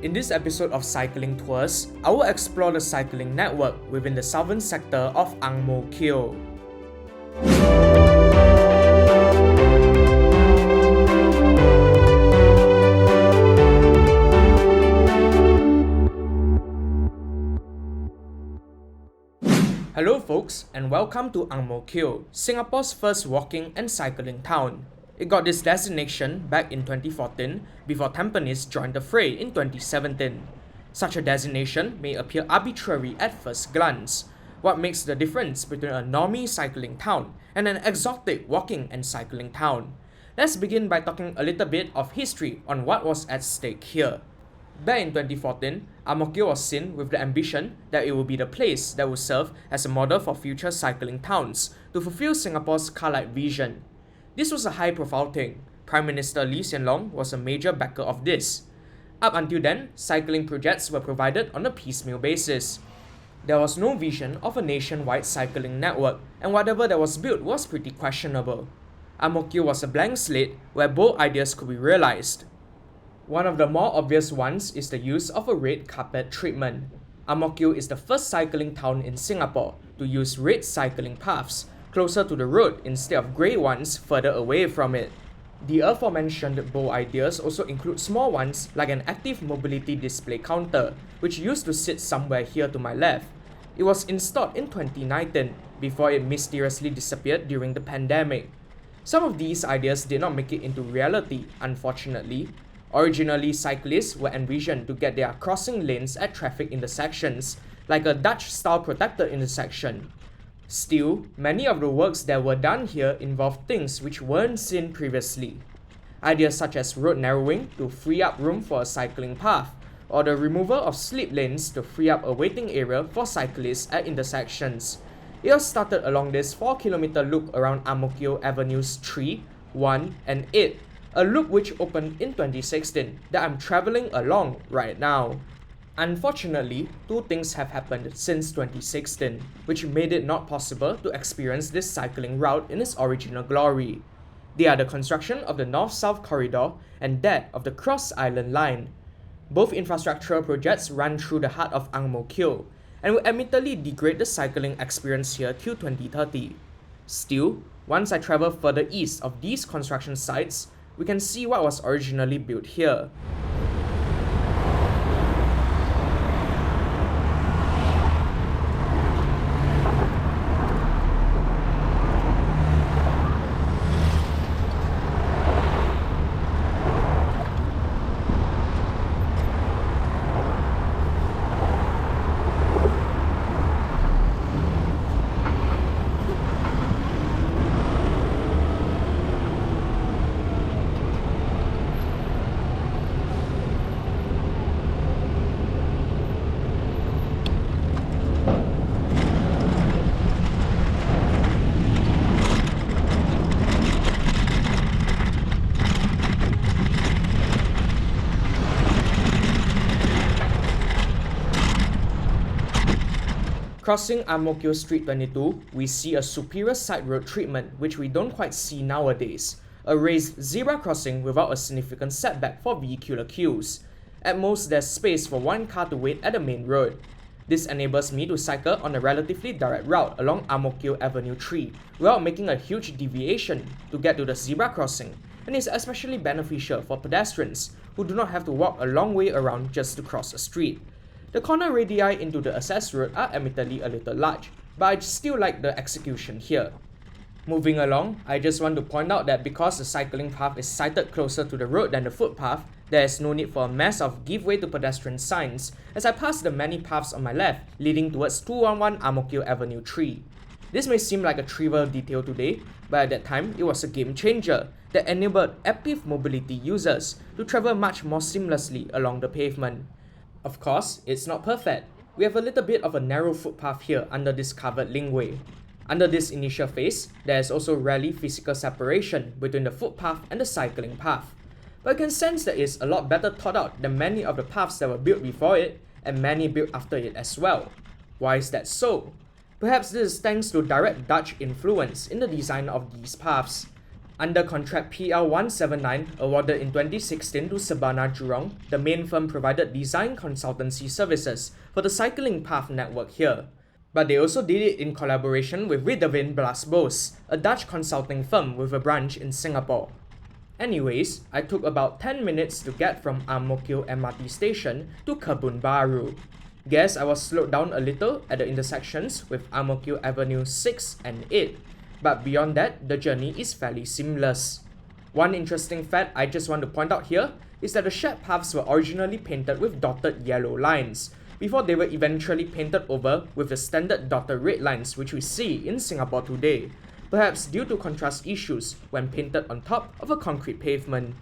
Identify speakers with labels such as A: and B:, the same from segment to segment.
A: In this episode of Cycling Tours, I will explore the cycling network within the southern sector of Ang Mo Kio. Hello folks, and welcome to Ang Mo Kio, Singapore's first walking and cycling town. It got this designation back in 2014 before Tampines joined the fray in 2017. Such a designation may appear arbitrary at first glance. What makes the difference between a normie cycling town and an exotic walking and cycling town? Let's begin by talking a little bit of history on what was at stake here. Back in 2014, Ang Mo Kio was seen with the ambition that it would be the place that would serve as a model for future cycling towns to fulfill Singapore's car-like vision. This was a high-profile thing. Prime Minister Lee Hsien Loong was a major backer of this. Up until then, cycling projects were provided on a piecemeal basis. There was no vision of a nationwide cycling network, and whatever that was built was pretty questionable. Ang Mo Kio was a blank slate where bold ideas could be realized. One of the more obvious ones is the use of a red carpet treatment. Ang Mo Kio is the first cycling town in Singapore to use red cycling paths closer to the road instead of grey ones further away from it. The aforementioned bold ideas also include small ones like an active mobility display counter, which used to sit somewhere here to my left. It was installed in 2019 before it mysteriously disappeared during the pandemic. Some of these ideas did not make it into reality, unfortunately. Originally, cyclists were envisioned to get their crossing lanes at traffic intersections, like a Dutch-style protected intersection. Still, many of the works that were done here involved things which weren't seen previously. Ideas such as road narrowing to free up room for a cycling path, or the removal of slip lanes to free up a waiting area for cyclists at intersections. It all started along this 4-kilometer loop around Ang Mo Kio Avenues 3, 1, and 8, a loop which opened in 2016 that I'm travelling along right now. Unfortunately, two things have happened since 2016, which made it not possible to experience this cycling route in its original glory. They are the construction of the North-South Corridor and that of the Cross Island Line. Both infrastructural projects run through the heart of Ang Mo Kio and will admittedly degrade the cycling experience here till 2030. Still, once I travel further east of these construction sites, we can see what was originally built here. Crossing Ang Mo Kio Street 22, we see a superior side road treatment which we don't quite see nowadays. A raised zebra crossing without a significant setback for vehicular queues. At most, there's space for one car to wait at the main road. This enables me to cycle on a relatively direct route along Ang Mo Kio Avenue 3 without making a huge deviation to get to the zebra crossing, and is especially beneficial for pedestrians who do not have to walk a long way around just to cross a street. The corner radii into the access road are admittedly a little large, but I still like the execution here. Moving along, I just want to point out that because the cycling path is sited closer to the road than the footpath, there is no need for a mess of give way to pedestrian signs as I pass the many paths on my left leading towards 211 Ang Mo Kio Avenue 3. This may seem like a trivial detail today, but at that time it was a game changer that enabled active mobility users to travel much more seamlessly along the pavement. Of course, it's not perfect. We have a little bit of a narrow footpath here under this covered linkway. Under this initial phase, there is also rarely physical separation between the footpath and the cycling path. But you can sense that it's a lot better thought out than many of the paths that were built before it and many built after it as well. Why is that so? Perhaps this is thanks to direct Dutch influence in the design of these paths. Under contract PL179 awarded in 2016 to Sabana Jurong, the main firm provided design consultancy services for the cycling path network here. But they also did it in collaboration with Ridderveen Blasbos, a Dutch consulting firm with a branch in Singapore. Anyways, I took about 10 minutes to get from Ang Mo Kio MRT station to Kebun Baru. Guess I was slowed down a little at the intersections with Ang Mo Kio Avenue 6 and 8, but beyond that, the journey is fairly seamless. One interesting fact I just want to point out here is that the shared paths were originally painted with dotted yellow lines, before they were eventually painted over with the standard dotted red lines which we see in Singapore today, perhaps due to contrast issues when painted on top of a concrete pavement.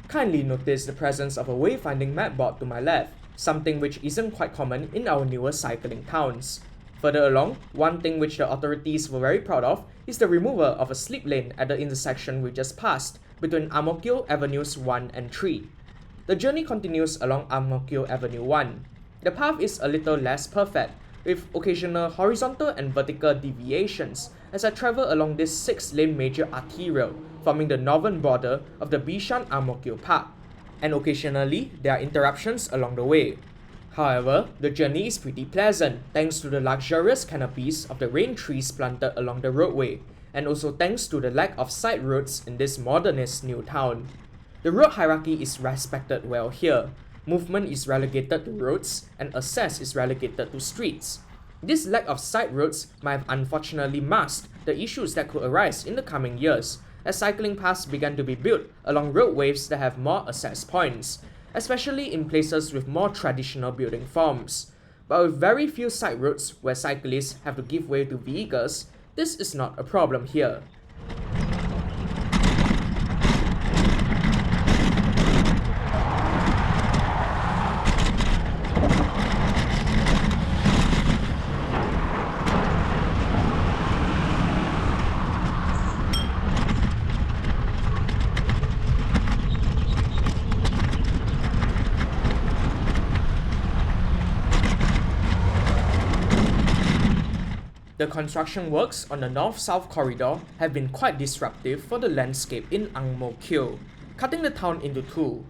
A: Kindly notice the presence of a wayfinding map board to my left, something which isn't quite common in our newer cycling towns. Further along, one thing which the authorities were very proud of is the removal of a slip lane at the intersection we just passed between Ang Mo Kio Avenues 1 and 3. The journey continues along Ang Mo Kio Avenue 1. The path is a little less perfect, with occasional horizontal and vertical deviations as I travel along this 6-lane major arterial forming the northern border of the Bishan Ang Mo Kio Park, and occasionally there are interruptions along the way. However, the journey is pretty pleasant thanks to the luxurious canopies of the rain trees planted along the roadway, and also thanks to the lack of side roads in this modernist new town. The road hierarchy is respected well here. Movement is relegated to roads, and access is relegated to streets. This lack of side roads might have unfortunately masked the issues that could arise in the coming years, as cycling paths began to be built along roadways that have more access points, especially in places with more traditional building forms. But with very few side roads where cyclists have to give way to vehicles, this is not a problem here. The construction works on the north-south corridor have been quite disruptive for the landscape in Ang Mo Kio, cutting the town into two.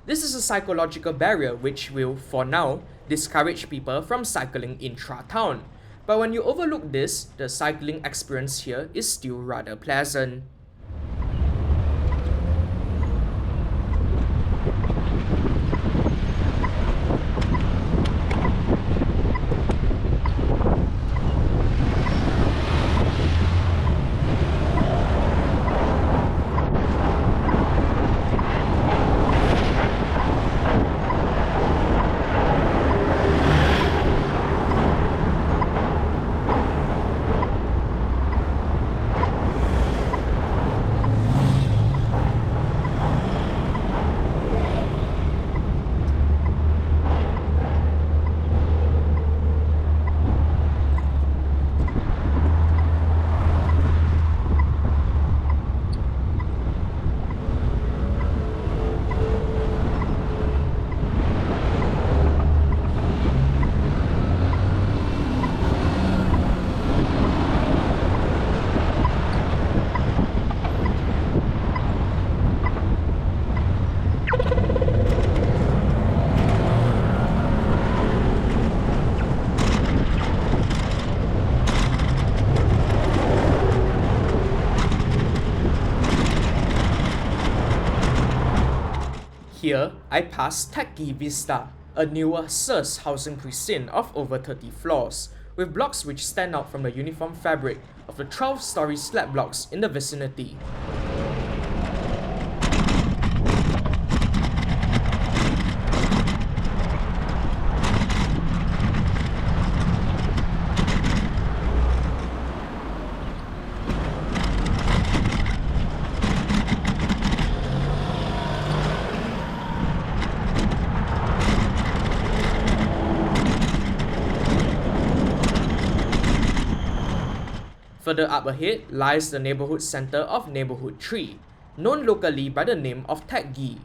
A: This is a psychological barrier which will, for now, discourage people from cycling intra-town. But when you overlook this, the cycling experience here is still rather pleasant. Here, I pass Techie Vista, a newer SIRS housing precinct of over 30 floors, with blocks which stand out from the uniform fabric of the 12-story slab blocks in the vicinity. Further up ahead lies the neighborhood center of Neighbourhood 3, known locally by the name of Techie.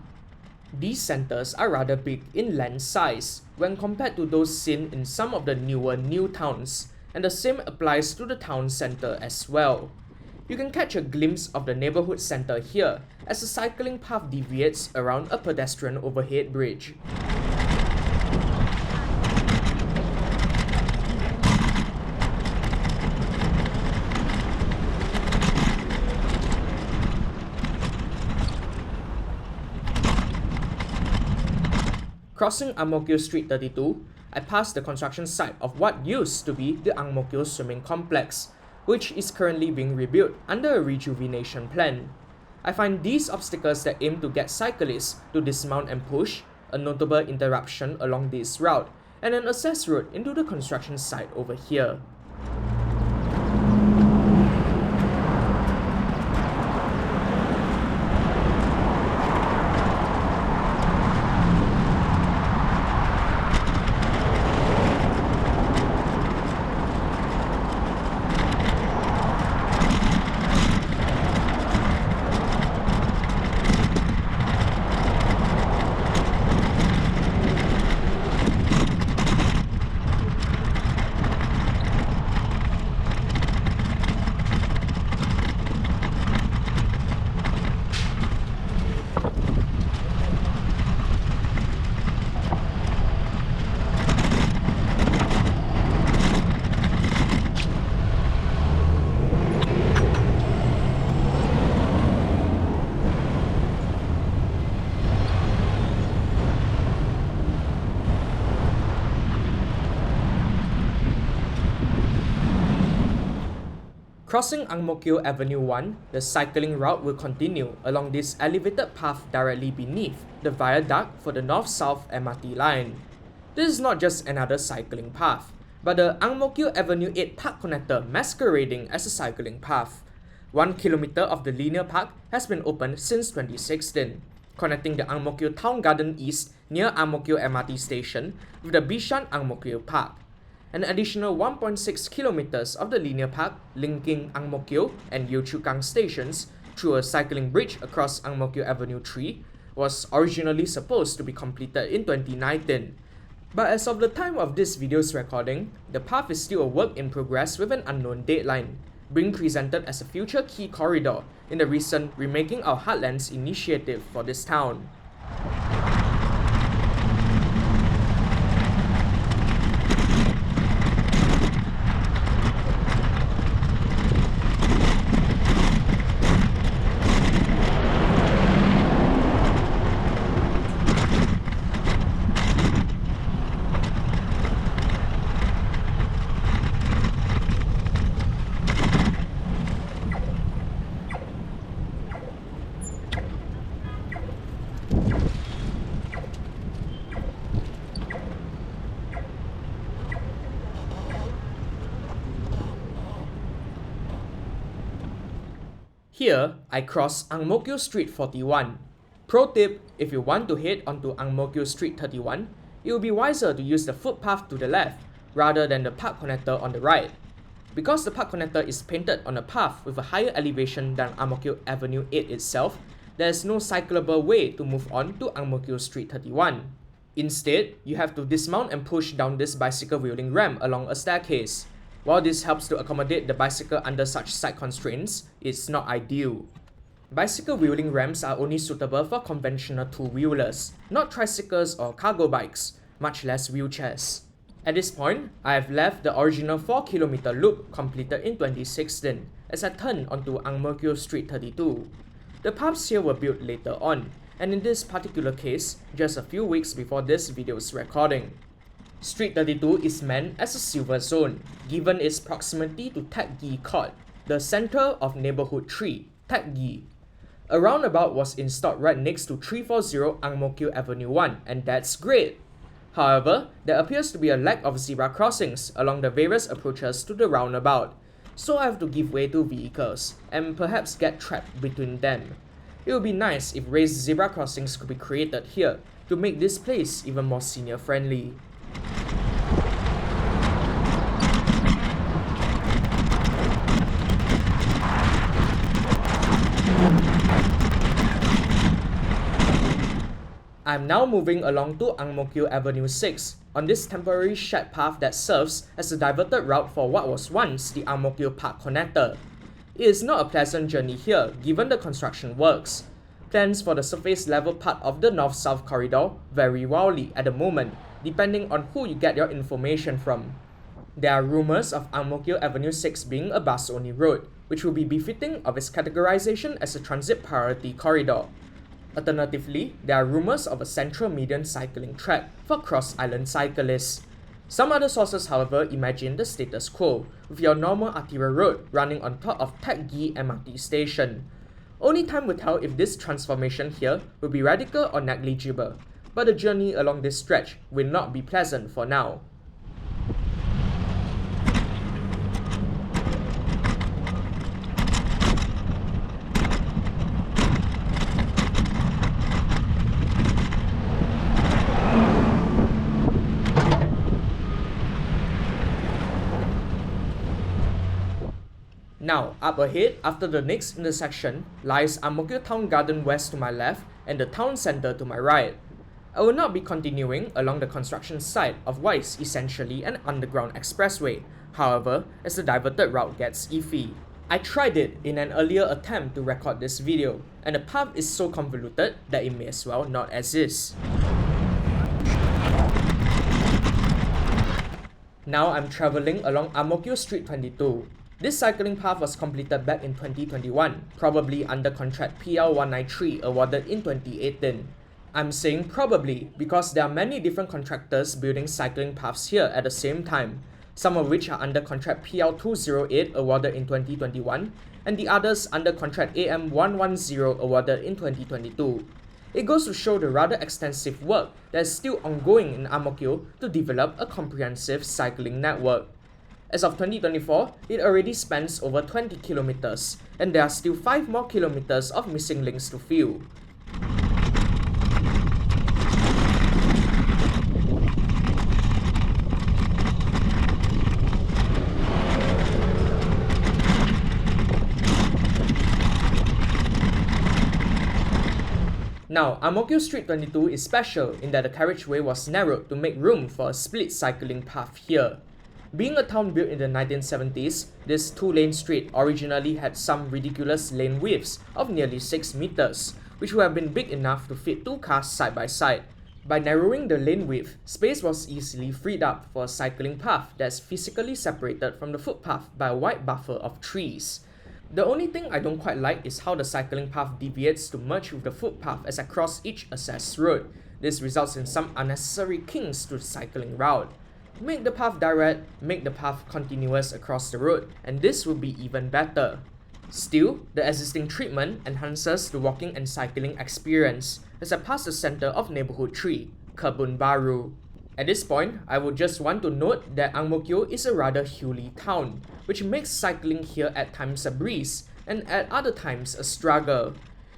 A: These centers are rather big in land size when compared to those seen in some of the newer new towns, and the same applies to the town center as well. You can catch a glimpse of the neighborhood center here as the cycling path deviates around a pedestrian overhead bridge. Crossing Ang Mo Kio Street 32, I passed the construction site of what used to be the Ang Mo Kio Swimming Complex, which is currently being rebuilt under a rejuvenation plan. I find these obstacles that aim to get cyclists to dismount and push a notable interruption along this route and an access route into the construction site over here. Crossing Ang Mo Kio Avenue 1, the cycling route will continue along this elevated path directly beneath the viaduct for the north-south MRT line. This is not just another cycling path, but the Ang Mo Kio Avenue 8 park connector masquerading as a cycling path. 1 kilometer of the linear park has been opened since 2016, connecting the Ang Mo Kio Town Garden East near Ang Mo Kio MRT station with the Bishan Ang Mo Kio Park. An additional 1.6 kilometers of the linear park linking Ang Mo Kio and Yio Chu Kang stations through a cycling bridge across Ang Mo Kio Avenue 3 was originally supposed to be completed in 2019. But as of the time of this video's recording, the path is still a work in progress with an unknown deadline, being presented as a future key corridor in the recent Remaking Our Heartlands initiative for this town. Here, I cross Ang Mo Kio Street 41. Pro tip, if you want to head onto Ang Mo Kio Street 31, it will be wiser to use the footpath to the left rather than the park connector on the right. Because the park connector is painted on a path with a higher elevation than Ang Mo Kio Avenue 8 itself, there is no cyclable way to move on to Ang Mo Kio Street 31. Instead, you have to dismount and push down this bicycle wheeling ramp along a staircase. While this helps to accommodate the bicycle under such site constraints, it's not ideal. Bicycle wheeling ramps are only suitable for conventional two-wheelers, not tricycles or cargo bikes, much less wheelchairs. At this point, I have left the original 4-kilometer loop completed in 2016 as I turn onto Ang Mo Kio Street 32. The paths here were built later on, and in this particular case, just a few weeks before this video's recording. Street 32 is meant as a silver zone, given its proximity to Tat Gi Court, the center of Neighbourhood 3, Tat Gi. A roundabout was installed right next to 340 Ang Mo Kio Avenue 1, and that's great. However, there appears to be a lack of zebra crossings along the various approaches to the roundabout, so I have to give way to vehicles, and perhaps get trapped between them. It would be nice if raised zebra crossings could be created here to make this place even more senior-friendly. I'm now moving along to Ang Mo Kio Avenue 6 on this temporary shared path that serves as a diverted route for what was once the Ang Mo Kio Park connector. It is not a pleasant journey here given the construction works. Plans for the surface level part of the north-south corridor vary wildly at the moment, depending on who you get your information from. There are rumors of Ang Mo Kio Avenue 6 being a bus-only road, which will be befitting of its categorization as a transit priority corridor. Alternatively, there are rumors of a central median cycling track for cross-island cyclists. Some other sources, however, imagine the status quo, with your normal arterial road running on top of Tek Gi MRT station. Only time will tell if this transformation here will be radical or negligible, but the journey along this stretch will not be pleasant for now. Now, up ahead, after the next intersection, lies Ang Mo Kio Town Garden West to my left and the town centre to my right. I will not be continuing along the construction site of what is essentially an underground expressway, however, as the diverted route gets iffy. I tried it in an earlier attempt to record this video, and the path is so convoluted that it may as well not exist. Now I'm travelling along Mo Kio Street 22. This cycling path was completed back in 2021, probably under contract PL 193 awarded in 2018. I'm saying probably because there are many different contractors building cycling paths here at the same time, some of which are under contract PL 208 awarded in 2021, and the others under contract AM 110 awarded in 2022. It goes to show the rather extensive work that is still ongoing in Ang Mo Kio to develop a comprehensive cycling network. As of 2024, it already spans over 20 kilometers, and there are still 5 more kilometers of missing links to fill. Now, Ang Mo Kio Street 22 is special in that the carriageway was narrowed to make room for a split cycling path here. Being a town built in the 1970s, this two-lane street originally had some ridiculous lane widths of nearly 6 meters, which would have been big enough to fit 2 cars side by side. By narrowing the lane width, space was easily freed up for a cycling path that's physically separated from the footpath by a wide buffer of trees. The only thing I don't quite like is how the cycling path deviates to merge with the footpath as I cross each access road. This results in some unnecessary kinks to the cycling route. Make the path direct, make the path continuous across the road, and this will be even better. Still, the existing treatment enhances the walking and cycling experience as I pass the center of Neighbourhood 3, Kebun Baru. At this point, I would just want to note that Ang Mo Kio is a rather hilly town, which makes cycling here at times a breeze, and at other times a struggle.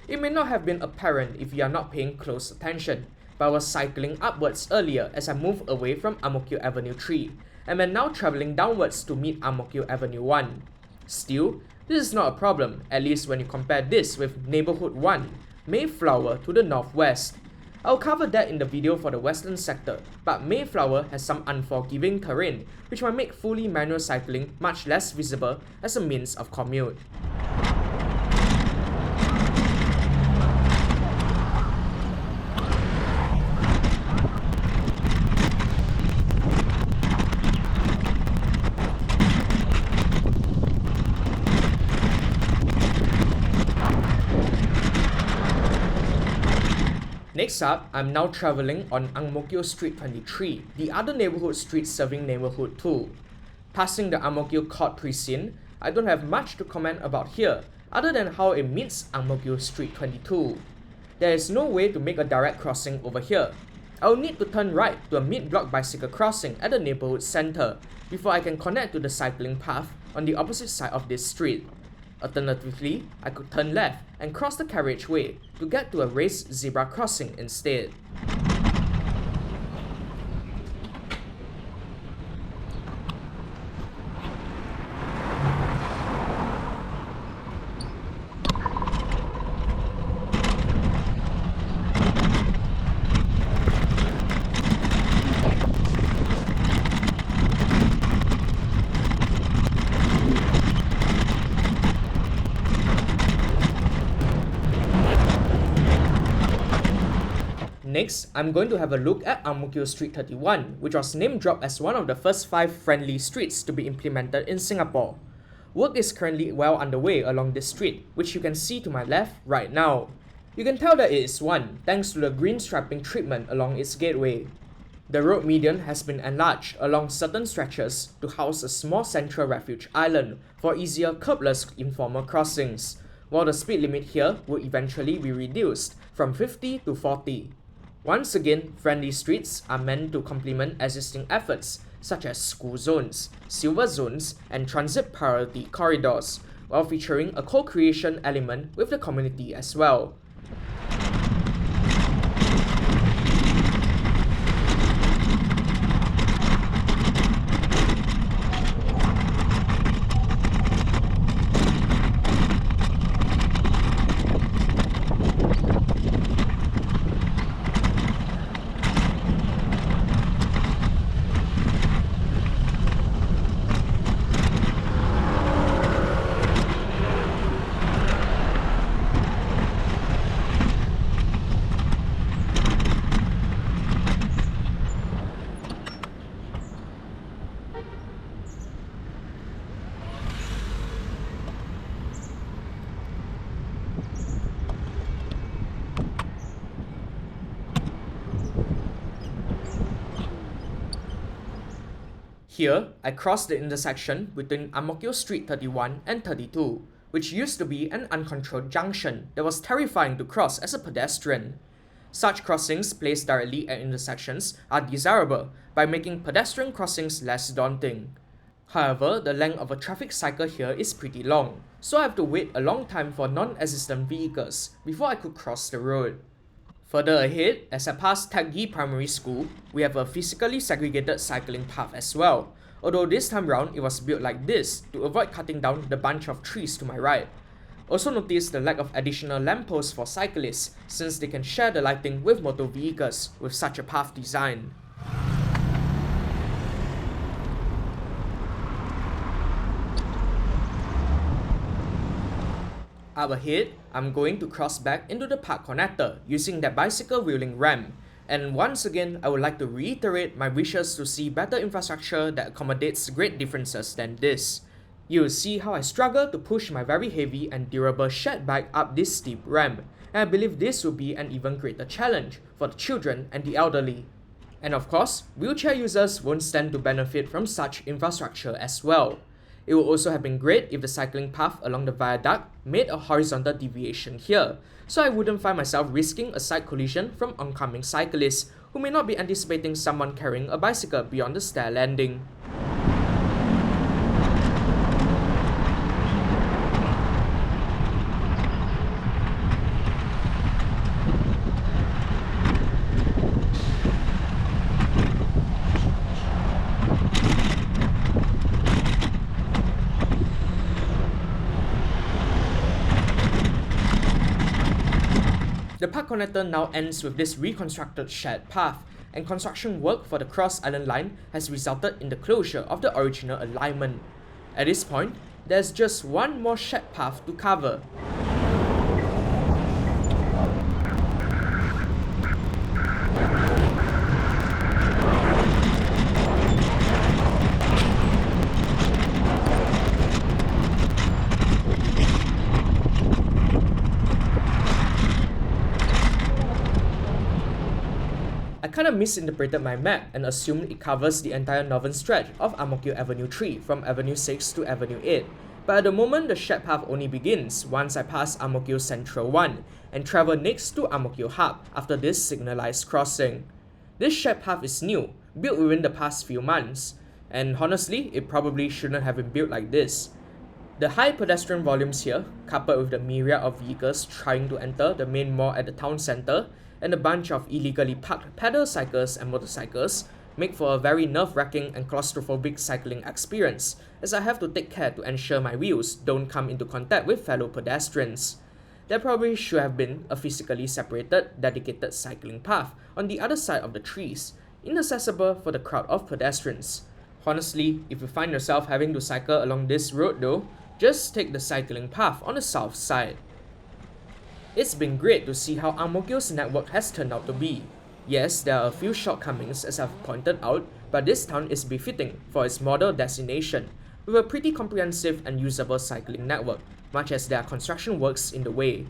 A: It may not have been apparent if you are not paying close attention, but I was cycling upwards earlier as I moved away from Ang Mo Kio Avenue 3, and am now travelling downwards to meet Ang Mo Kio Avenue 1. Still, this is not a problem, at least when you compare this with Neighbourhood 1, Mayflower to the northwest. I'll cover that in the video for the western sector, but Mayflower has some unforgiving terrain, which might make fully manual cycling much less visible as a means of commute. Next up, I'm now travelling on Ang Mo Kio Street 23, the other neighbourhood street serving Neighbourhood 2. Passing the Ang Mo Kio Court Precinct, I don't have much to comment about here, other than how it meets Ang Mo Kio Street 22. There is no way to make a direct crossing over here. I will need to turn right to a mid-block bicycle crossing at the neighbourhood centre before I can connect to the cycling path on the opposite side of this street. Alternatively, I could turn left and cross the carriageway to get to a raised zebra crossing instead. Next, I'm going to have a look at Mo Kio Street 31, which was name dropped as one of the first 5 friendly streets to be implemented in Singapore. Work is currently well underway along this street, which you can see to my left right now. You can tell that it is one thanks to the green striping treatment along its gateway. The road median has been enlarged along certain stretches to house a small central refuge island for easier curbless informal crossings, while the speed limit here will eventually be reduced from 50 to 40. Once again, friendly streets are meant to complement existing efforts such as school zones, silver zones, and transit priority corridors, while featuring a co-creation element with the community as well. Here, I crossed the intersection between Mo Kio Street 31 and 32, which used to be an uncontrolled junction that was terrifying to cross as a pedestrian. Such crossings placed directly at intersections are desirable by making pedestrian crossings less daunting. However, the length of a traffic cycle here is pretty long, so I have to wait a long time for non-existent vehicles before I could cross the road. Further ahead, as I pass Taggi Primary School, we have a physically segregated cycling path as well, although this time round it was built like this to avoid cutting down the bunch of trees to my right. Also notice the lack of additional lampposts for cyclists since they can share the lighting with motor vehicles with such a path design. Up ahead, I'm going to cross back into the park connector using that bicycle wheeling ramp, and once again I would like to reiterate my wishes to see better infrastructure that accommodates great differences than this. You'll see how I struggle to push my very heavy and durable shared bike up this steep ramp, and I believe this will be an even greater challenge for the children and the elderly. And of course, wheelchair users won't stand to benefit from such infrastructure as well. It would also have been great if the cycling path along the viaduct made a horizontal deviation here, so I wouldn't find myself risking a side collision from oncoming cyclists who may not be anticipating someone carrying a bicycle beyond the stair landing. The park connector now ends with this reconstructed shared path, and construction work for the Cross Island line has resulted in the closure of the original alignment. At this point, there's just one more shared path to cover. I kinda misinterpreted my map and assumed it covers the entire northern stretch of Mo Kio Avenue 3 from Avenue 6 to Avenue 8, but at the moment the shared path only begins once I pass Mo Kio Central 1 and travel next to Mo Kio Hub after this signalized crossing. This shared path is new, built within the past few months, and honestly, it probably shouldn't have been built like this. The high pedestrian volumes here, coupled with the myriad of vehicles trying to enter the main mall at the town centre, and a bunch of illegally parked pedal cycles and motorcycles, make for a very nerve-wracking and claustrophobic cycling experience, as I have to take care to ensure my wheels don't come into contact with fellow pedestrians. There probably should have been a physically separated, dedicated cycling path on the other side of the trees, inaccessible for the crowd of pedestrians. Honestly, if you find yourself having to cycle along this road though, just take the cycling path on the south side. It's been great to see how Mo Kio's network has turned out to be. Yes, there are a few shortcomings as I've pointed out, but this town is befitting for its model destination, with a pretty comprehensive and usable cycling network, much as there are construction works in the way.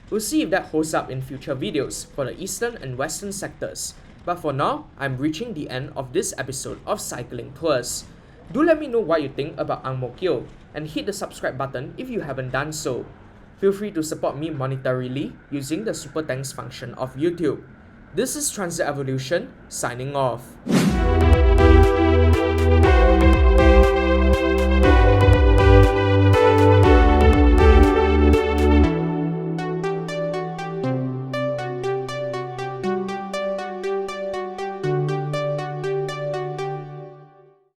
A: We'll see if that holds up in future videos for the eastern and western sectors, but for now, I'm reaching the end of this episode of Cycling Tours. Do let me know what you think about Ang Mo Kio, and hit the subscribe button if you haven't done so. Feel free to support me monetarily using the Super Thanks function of YouTube. This is Transit Evolution, signing off.